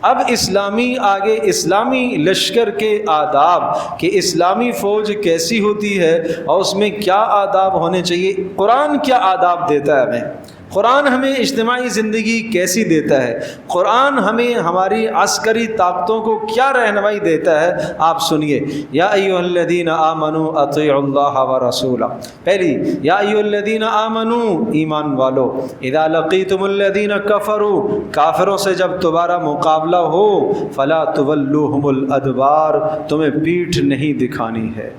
اب آگے اسلامی لشکر کے آداب کہ اسلامی فوج کیسی ہوتی ہے اور اس میں کیا آداب ہونے چاہیے، قرآن کیا آداب دیتا ہے ہمیں، قرآن ہمیں اجتماعی زندگی کیسی دیتا ہے، قرآن ہمیں ہماری عسکری طاقتوں کو کیا رہنمائی دیتا ہے، آپ سنیے۔ یا ایھا الذین آمنوا اطیعوا اللہ ورسولہ، پہلی یا ایھا الذین آمنوا، ایمان والو، اذا لقیتم الذین کفروا، کافروں سے جب تمہارا مقابلہ ہو، فلا تولوہم الادبار، تمہیں پیٹھ نہیں دکھانی ہے،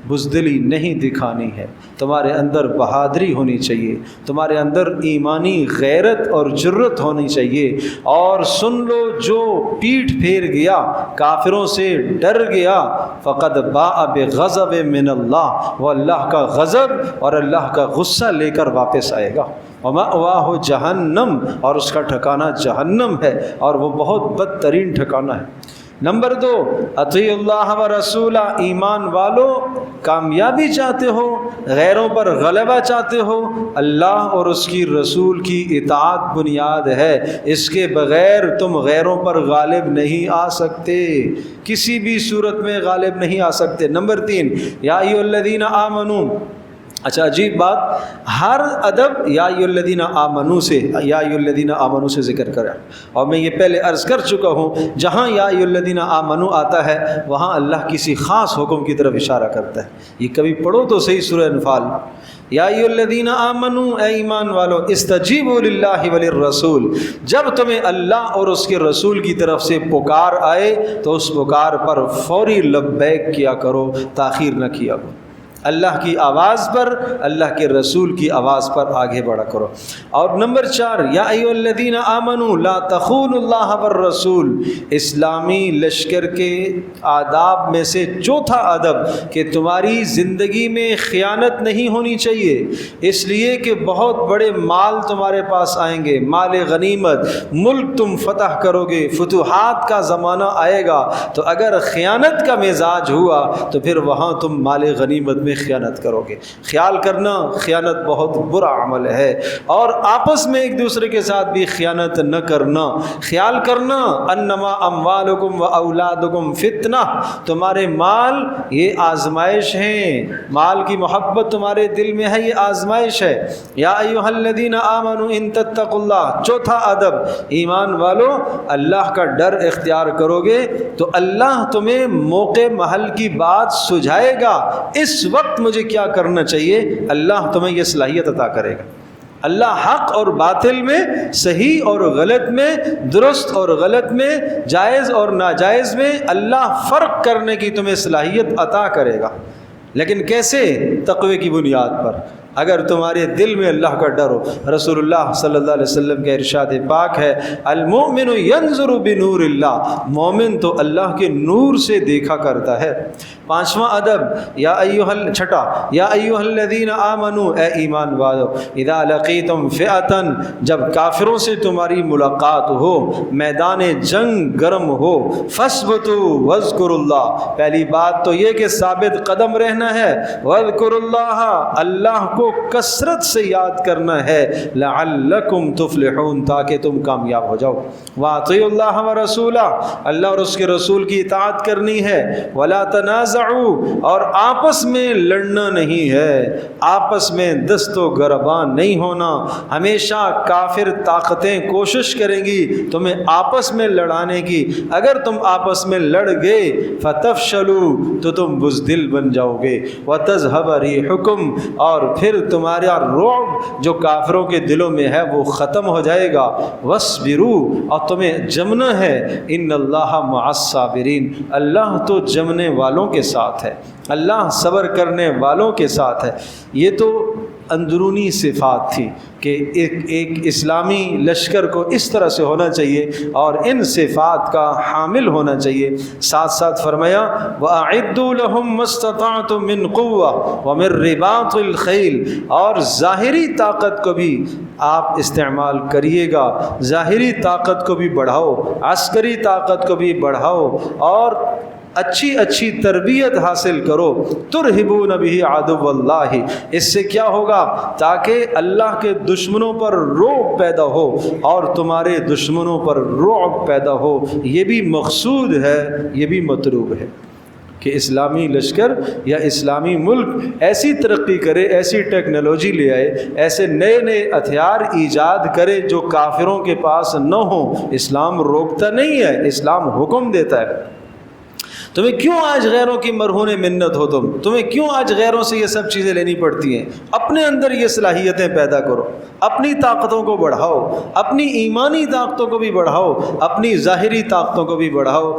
بزدلی نہیں دکھانی ہے، تمہارے اندر بہادری ہونی چاہیے، تمہارے اندر ایمانی غیرت اور جرت ہونی چاہیے۔ اور سن لو، جو پیٹھ پھیر گیا، کافروں سے ڈر گیا، فقد باء بغضب من اللہ، وہ اللہ کا غضب اور اللہ کا غصہ لے کر واپس آئے گا۔ ومأواہ جہنم، اور اس کا ٹھکانہ جہنم ہے، اور وہ بہت بدترین ٹھکانہ ہے۔ نمبر 2، اطیع اللہ و رسولہ، ایمان والو، کامیابی چاہتے ہو، غیروں پر غلبہ چاہتے ہو، اللہ اور اس کی رسول کی اطاعت بنیاد ہے، اس کے بغیر تم غیروں پر غالب نہیں آ سکتے، کسی بھی صورت میں غالب نہیں آ سکتے۔ نمبر 3، یا ایھا الذین آمنوا، اچھا عجیب بات، ہر ادب یا ایھا الذین آمنوا سے، یا ایھا الذین آمنوا سے ذکر کرا، اور میں یہ پہلے عرض کر چکا ہوں، جہاں یا ایھا الذین آمنوا آتا ہے وہاں اللہ کسی خاص حکم کی طرف اشارہ کرتا ہے۔ یہ کبھی پڑھو تو صحیح سورہ انفال، یا ایھا الذین آمنوا، اے ایمان والو، استجیبوا للہ وللرسول، جب تمہیں اللہ اور اس کے رسول کی طرف سے پکار آئے تو اس پکار پر فوری لبیک کیا کرو، تاخیر نہ کیا کرو، اللہ کی آواز پر، اللہ کے رسول کی آواز پر آگے بڑھا کرو۔ اور نمبر 4، یا ایھا الذین آمنوا لا تخونوا اللہ والرسول، اسلامی لشکر کے آداب میں سے چوتھا ادب کہ تمہاری زندگی میں خیانت نہیں ہونی چاہیے، اس لیے کہ بہت بڑے مال تمہارے پاس آئیں گے، مال غنیمت، ملک تم فتح کرو گے، فتوحات کا زمانہ آئے گا، تو اگر خیانت کا مزاج ہوا تو پھر وہاں تم مال غنیمت میں خیانت کرو گے۔ خیال کرنا، خیانت بہت برا عمل ہے، اور آپس میں ایک دوسرے کے ساتھ بھی خیانت نہ کرنا۔ خیال کرنا، انما اموالکم و اولادکم فتنہ، تمہارے مال یہ آزمائش ہیں، مال کی محبت تمہارے دل میں ہے، یہ آزمائش ہے۔ یا ایھا الذین آمنوا ان تتقوا اللہ، چوتھا ادب، ایمان والو، اللہ کا ڈر اختیار کرو گے تو اللہ تمہیں موقع محل کی بات سجھائے گا، اس وقت مجھے کیا کرنا چاہیے، اللہ تمہیں یہ صلاحیت عطا کرے گا۔ اللہ حق اور باطل میں، صحیح اور غلط میں، درست اور غلط میں، جائز اور ناجائز میں، اللہ فرق کرنے کی تمہیں صلاحیت عطا کرے گا، لیکن کیسے؟ تقوی کی بنیاد پر، اگر تمہارے دل میں اللہ کا ڈر ہو۔ رسول اللہ صلی اللہ علیہ وسلم کا ارشاد پاک ہے، المؤمن ینظر بنور اللہ، مومن تو اللہ کے نور سے دیکھا کرتا ہے۔ 5واں ادب، چھٹا، یا ایھا الذین آمنوا، اے ایمان والو، اذا لقیتم فئۃ، جب کافروں سے تمہاری ملاقات ہو، میدان جنگ گرم ہو، فاثبتوا واذکروا اللہ، پہلی بات تو یہ کہ ثابت قدم رہنا ہے، واذکروا اللہ، اللہ کو کثرت سے یاد کرنا ہے، لعلکم تفلحون، تاکہ تم کامیاب ہو جاؤ۔ واطیعوا اللہ ورسولہ، اللہ اور اس کے رسول کی اطاعت کرنی ہے، ولا تنازعوا، اور آپس میں لڑنا نہیں ہے، آپس میں دست و گریباں نہیں ہونا۔ ہمیشہ کافر طاقتیں کوشش کریں گی تمہیں آپس میں لڑانے کی، اگر تم آپس میں لڑ گئے فتفشلوا، تو تم بزدل بن جاؤ گے، وتذهب ريحكم، اور پھر تمہارا رعب جو کافروں کے دلوں میں ہے وہ ختم ہو جائے گا، واصبروا، اور تمہیں جمنا ہے، ان اللہ مع الصابرین، اللہ تو جمنے والوں کے ساتھ ہے، اللہ صبر کرنے والوں کے ساتھ ہے۔ یہ تو اندرونی صفات تھی کہ ایک اسلامی لشکر کو اس طرح سے ہونا چاہیے اور ان صفات کا حامل ہونا چاہیے۔ ساتھ ساتھ فرمایا وَأَعِدُّوا لَهُم مَّا اسْتَطَعْتُم مِّن قُوَّةٍ وَمِن رِّبَاطِ الْخَيْلِ، اور ظاہری طاقت کو بھی آپ استعمال کریے گا، ظاہری طاقت کو بھی بڑھاؤ، عسکری طاقت کو بھی بڑھاؤ، اور اچھی اچھی تربیت حاصل کرو، ترہبون بہ عدو اللہ، اس سے کیا ہوگا؟ تاکہ اللہ کے دشمنوں پر رعب پیدا ہو اور تمہارے دشمنوں پر رعب پیدا ہو۔ یہ بھی مقصود ہے، یہ بھی مطلوب ہے کہ اسلامی لشکر یا اسلامی ملک ایسی ترقی کرے، ایسی ٹیکنالوجی لے آئے، ایسے نئے نئے ہتھیار ایجاد کرے جو کافروں کے پاس نہ ہوں۔ اسلام روکتا نہیں ہے، اسلام حکم دیتا ہے۔ تمہیں کیوں آج غیروں کی مرہون منت ہو؟ تمہیں کیوں آج غیروں سے یہ سب چیزیں لینی پڑتی ہیں؟ اپنے اندر یہ صلاحیتیں پیدا کرو، اپنی طاقتوں کو بڑھاؤ، اپنی ایمانی طاقتوں کو بھی بڑھاؤ، اپنی ظاہری طاقتوں کو بھی بڑھاؤ۔